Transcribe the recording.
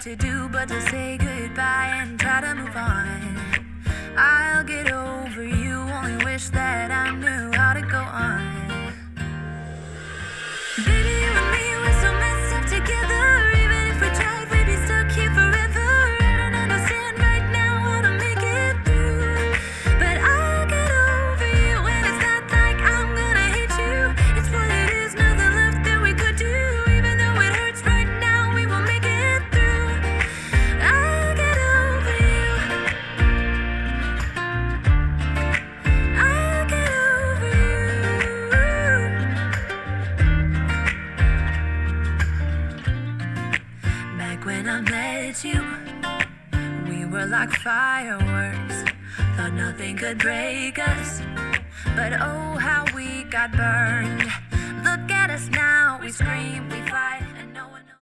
to do but to say goodbye and try to move on. I'll get over you, only wish that I knew how to go on. Baby, you and me, we're so messed up together. Even if we tried, we'd be stuck here forever. I don't understand right now how to make it through, but I'll get over you, and it's not like I'm gonna hate you. It's what it is, nothing left that we could do. Even though it hurts right now, we will make it through. I'll get over you. I'll get over you. Back when I met you, we were like fireworks. Thought nothing could break us, but oh how we got burned. Look at us now, we scream, we fight.